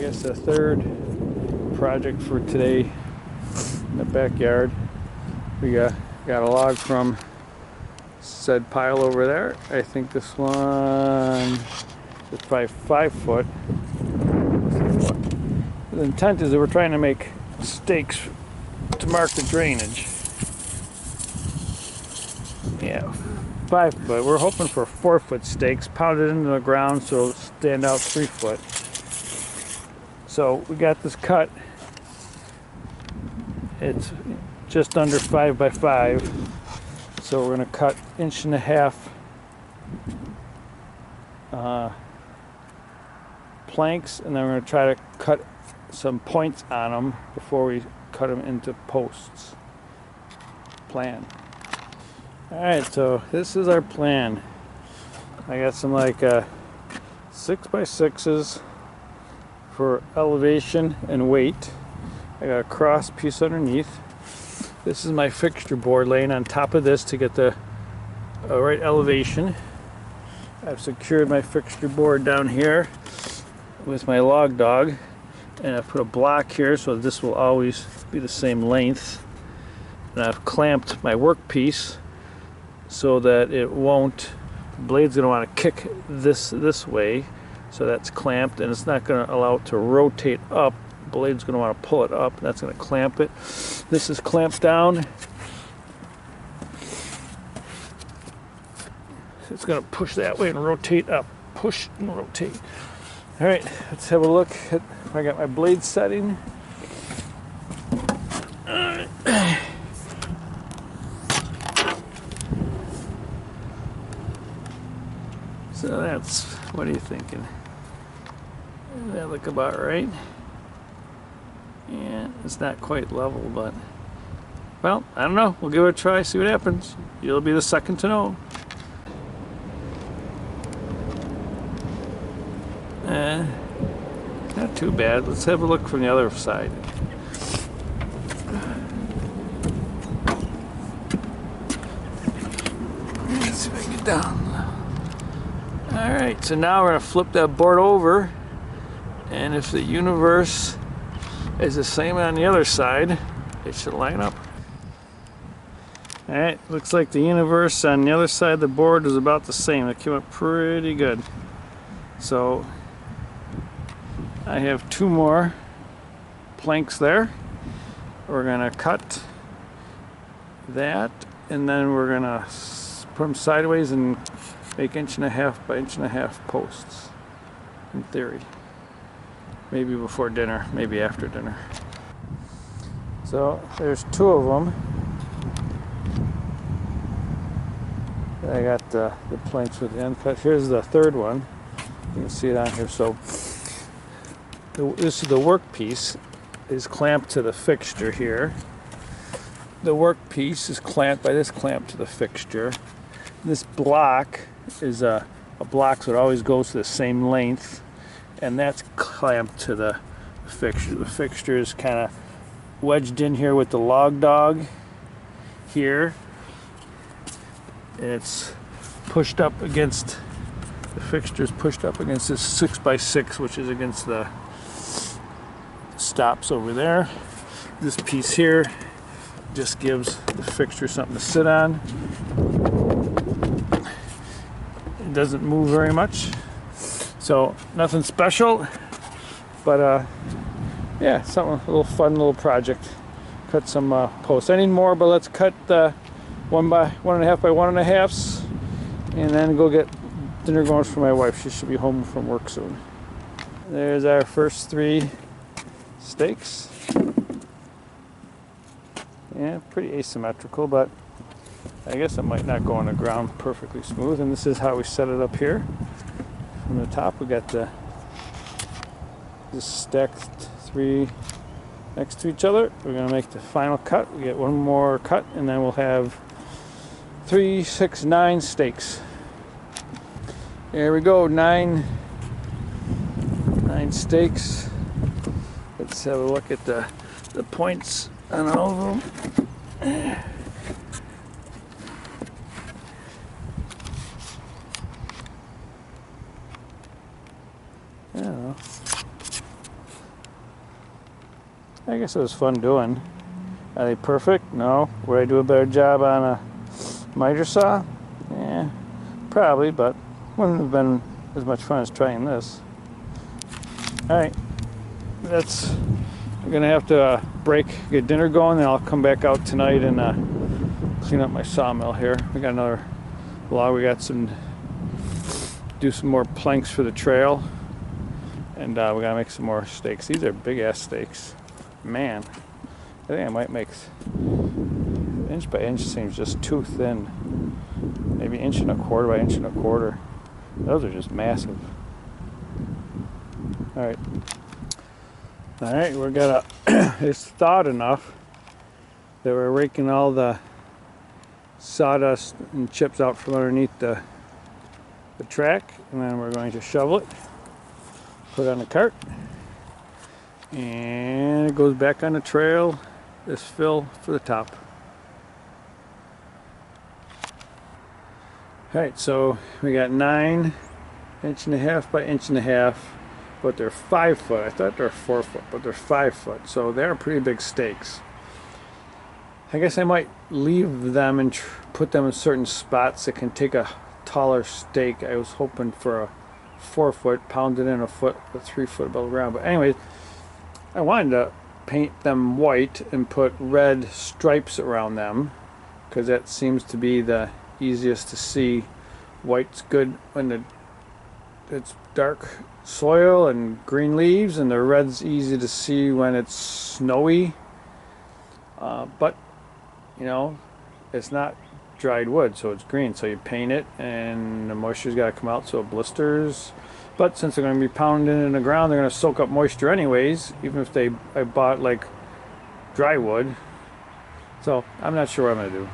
guess the third project for today in the backyard. We got a log from said pile over there. I think this one is probably 5 foot. The intent is that we're trying to make stakes to mark the drainage. Yeah, 5 foot. We're hoping for 4 foot stakes pounded into the ground so it'll stand out 3 foot. So we got this cut. It's just under 5 by 5. So we're going to cut 1.5 planks, and then we're going to try to cut some points on them before we cut them into posts. Plan. Alright, so this is our plan. I got some like 6 by 6s for elevation and weight. I got a cross piece underneath. This is my fixture board laying on top of this to get the right elevation. I've secured my fixture board down here with my log dog, and I've put a block here so this will always be the same length. And I've clamped my workpiece so that it won't, the blade's going to want to kick this way, so that's clamped, and it's not going to allow it to rotate up. The blade's going to want to pull it up, and that's going to clamp it. This is clamped down. It's going to push that way and rotate up. Push and rotate. All right, let's have a look at, I got my blade setting. So that's, what are you thinking? Does that look about right? Yeah, it's not quite level, but, well, I don't know. We'll give it a try, see what happens. You'll be the second to know. Not too bad. Let's have a look from the other side. Let's see if I can get down. Alright, so now we're going to flip that board over, and if the universe is the same on the other side, it should line up. Alright, looks like the universe on the other side of the board is about the same. It came up pretty good. So I have 2 more planks there. We're going to cut that, and then we're going to put them sideways and make 1.5 by 1.5 posts, in theory. Maybe before dinner, maybe after dinner. So there's 2 of them. I got the planks with the end cut. Here's the third one. You can see it on here. So this is the workpiece is clamped to the fixture here. The workpiece is clamped by this clamp to the fixture. This block is a block, so it always goes to the same length, and that's clamped to the fixture. The fixture is kind of wedged in here with the log dog here, and it's pushed up against, the fixture is pushed up against this 6 by 6, which is against the stops over there. This piece here just gives the fixture something to sit on. It doesn't move very much, so nothing special, but yeah, something, a little fun little project. Cut some posts. I need more, but let's cut 1.5 by 1.5s, and then go get dinner going for my wife. She should be home from work soon. There's our first 3 stakes. Yeah, pretty asymmetrical, but I guess it might not go on the ground perfectly smooth. And this is how we set it up here. From the top, we got this stacked 3 next to each other. We're going to make the final cut. We get 1 more cut, and then we'll have 3, 6, 9 stakes. There we go, 9 stakes. Let's have a look at the points on all of them. I don't know. I guess it was fun doing. Are they perfect? No. Would I do a better job on a miter saw? Yeah, probably, but wouldn't have been as much fun as trying this. Alright, I'm gonna have to break, get dinner going, and I'll come back out tonight and clean up my sawmill here. We got another log. We got do some more planks for the trail, and we gotta make some more stakes. These are big ass stakes, man. I think I might make inch by inch. Seems just too thin. Maybe inch and a quarter by inch and a quarter. Those are just massive. All right. We're gonna. It's thawed enough that we're raking all the sawdust and chips out from underneath the track, and then we're going to shovel it, put it on the cart, and it goes back on the trail. This fill for the top. Alright, so we got 9 1.5 by 1.5 inches, but they're 5 foot. I thought they're 4 foot, but they're 5 foot, so they're pretty big stakes. I guess I might leave them and put them in certain spots that can take a taller stake. I was hoping for a 4 foot, pounded in a foot, a 3 foot above the ground. But anyways, I wanted to paint them white and put red stripes around them, because that seems to be the easiest to see. White's good when it's dark soil and green leaves, and the red's easy to see when it's snowy. But you know, it's not dried wood, so it's green, so you paint it and the moisture's got to come out so it blisters. But since they're going to be pounded in the ground, they're going to soak up moisture anyways, even if I bought like dry wood. So I'm not sure what I'm going to do.